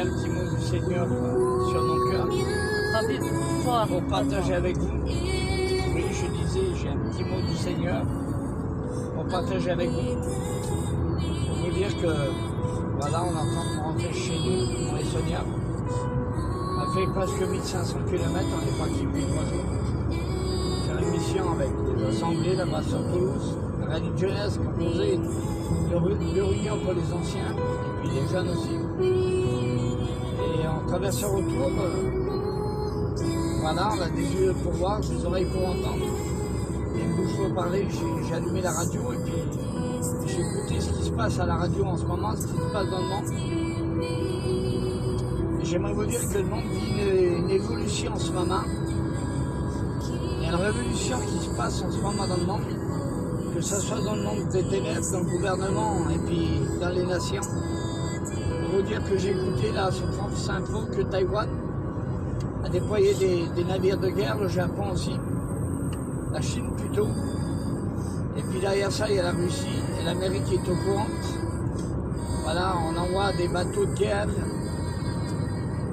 un petit mot du Seigneur sur mon cœur pour partager avec vous. Oui, je disais, j'ai un petit mot du Seigneur pour partager avec vous. Pour vous dire que, voilà, on est en train de rentrer chez nous, moi et Sonia. On a fait presque 1500 km, on est parti depuis 3 jours. Faire une mission avec des assemblées là-bas sur Toulouse, la radio de jeunesse composée de réunions pour les anciens et puis les jeunes aussi. Et on traverse le retour, voilà, on a des yeux pour voir, des oreilles pour entendre, et une bouche pour parler. J'ai allumé la radio et puis j'ai écouté ce qui se passe à la radio en ce moment, ce qui se passe dans le monde. Et j'aimerais vous dire que le monde vit une évolution en ce moment. Il y a une révolution qui se passe en ce moment dans le monde, que ce soit dans le monde des ténèbres, dans le gouvernement et puis dans les nations. Pour vous dire que j'ai écouté là sur France Info que Taïwan a déployé des navires de guerre, le Japon aussi, la Chine plutôt. Et puis derrière ça, il y a la Russie et l'Amérique qui est au courant. Voilà, on envoie des bateaux de guerre,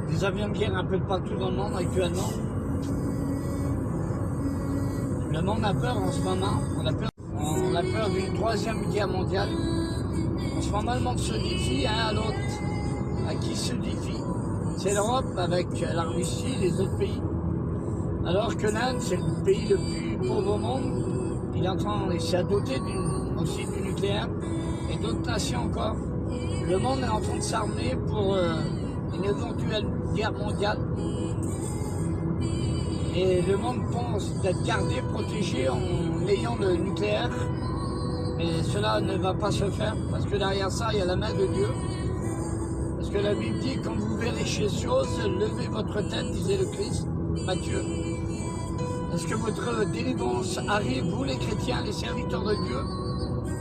des avions de guerre un peu de partout dans le monde actuellement. Le monde a peur en ce moment, on a peur d'une 3e guerre mondiale. En ce moment, le monde se défie un à l'autre. À qui se défie? C'est l'Europe avec la Russie et les autres pays. Alors que l'Inde, c'est le pays le plus pauvre au monde. Il s'est doté aussi du nucléaire et d'autres nations encore. Le monde est en train de s'armer pour une éventuelle guerre mondiale. Et le monde pense d'être gardé, protégé en ayant le nucléaire. Mais cela ne va pas se faire, parce que derrière ça, il y a la main de Dieu. Parce que la Bible dit, quand vous verrez ces choses, levez votre tête, disait le Christ, Matthieu. Est-ce que votre délivrance arrive, vous les chrétiens, les serviteurs de Dieu,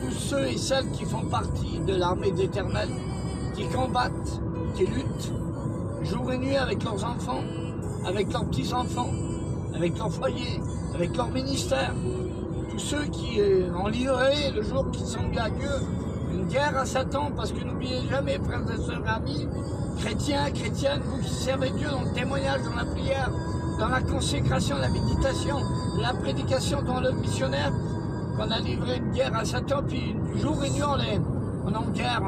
tous ceux et celles qui font partie de l'armée d'Éternel, qui combattent, qui luttent, jour et nuit avec leurs enfants, avec leurs petits-enfants, avec leur foyer, avec leur ministère, tous ceux qui ont livré le jour qu'ils sont bien à Dieu, une guerre à Satan, parce que n'oubliez jamais, frères et sœurs amis, chrétiens, chrétiennes, vous qui servez Dieu dans le témoignage, dans la prière, dans la consécration, la méditation, la prédication dans le missionnaire, qu'on a livré une guerre à Satan, puis jour et nuit on est en guerre,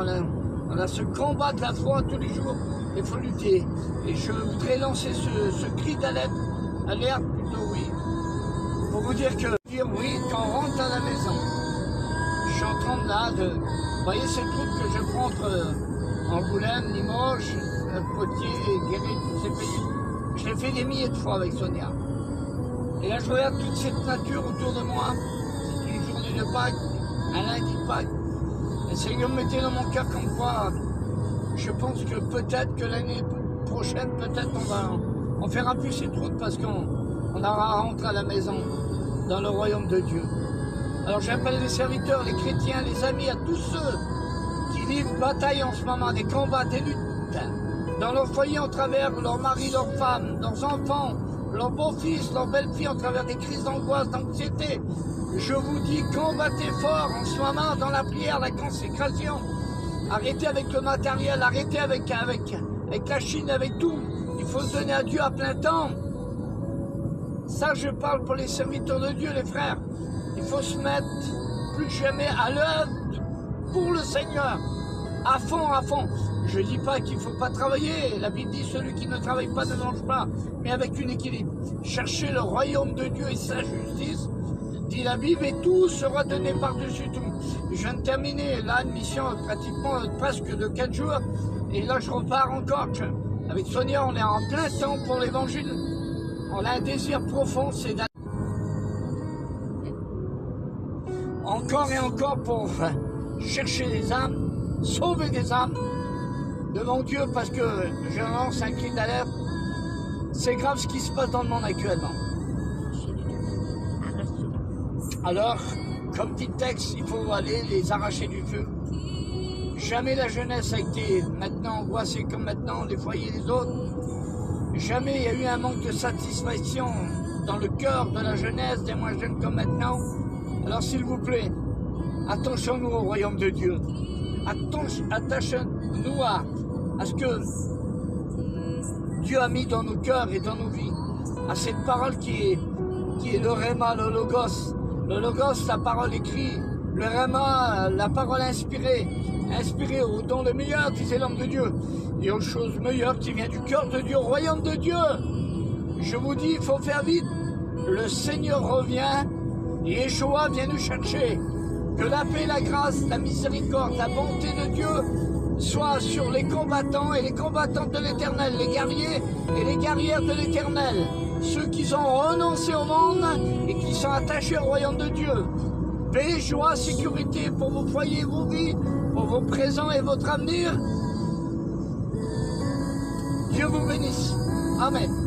on a ce combat de la foi tous les jours, il faut lutter. Et je voudrais lancer ce cri d'alerte plutôt, oui, pour vous dire oui, quand on rentre à la maison, je suis en train là vous voyez cette route que je prends entre Angoulême, Limoges, Poitiers, Guéret, tous ces pays, je l'ai fait des milliers de fois avec Sonia. Et là je regarde toute cette nature autour de moi, c'est une journée de Pâques, un lundi de Pâques, et le Seigneur me mettait dans mon cœur comme quoi, je pense que peut-être que l'année prochaine, peut-être on fera plus cette route parce qu'on aura rentré à la maison, dans le royaume de Dieu. Alors j'appelle les serviteurs, les chrétiens, les amis, à tous ceux qui livrent bataille en ce moment, des combats, des luttes, dans leur foyer en travers leurs maris, leurs femmes, leurs enfants, leurs beaux-fils, leurs belles-filles, en travers des crises d'angoisse, d'anxiété. Je vous dis, combattez fort en ce moment dans la prière, la consécration. Arrêtez avec le matériel, arrêtez avec la Chine, avec tout. Il faut se donner à Dieu à plein temps. Ça, je parle pour les serviteurs de Dieu, les frères. Il faut se mettre plus que jamais à l'œuvre pour le Seigneur. À fond, à fond. Je ne dis pas qu'il ne faut pas travailler. La Bible dit celui qui ne travaille pas ne mange pas, mais avec un équilibre. Cherchez le royaume de Dieu et sa justice, dit la Bible, et tout sera donné par-dessus tout. Je viens de terminer là une mission pratiquement presque de 4 jours, et là je repars encore. Avec Sonia, on est en plein temps pour l'évangile. On a un désir profond, c'est d'aller encore et encore pour chercher des âmes, sauver des âmes devant Dieu, parce que je lance un cri d'alerte. C'est grave ce qui se passe dans le monde actuellement. Alors, comme dit le texte, il faut aller les arracher du feu. Jamais la jeunesse a été maintenant angoissée comme maintenant, les foyers des autres. Jamais il y a eu un manque de satisfaction dans le cœur de la jeunesse, des moins jeunes comme maintenant. Alors s'il vous plaît, attachons-nous au royaume de Dieu. Attachons-nous à ce que Dieu a mis dans nos cœurs et dans nos vies, à cette parole qui est le Réma, le Logos. Le Logos, la parole écrite, le Réma, la parole inspirée au don le meilleur, disait l'homme de Dieu, et aux choses meilleures qui viennent du cœur de Dieu, au royaume de Dieu. Je vous dis, il faut faire vite. Le Seigneur revient, et Yeshua vient nous chercher. Que la paix, la grâce, la miséricorde, la bonté de Dieu soit sur les combattants et les combattantes de l'Éternel, les guerriers et les guerrières de l'Éternel, ceux qui ont renoncé au monde et qui sont attachés au royaume de Dieu. Paix, joie, sécurité pour vos foyers, vos vies, pour vos présents et votre avenir. Dieu vous bénisse. Amen.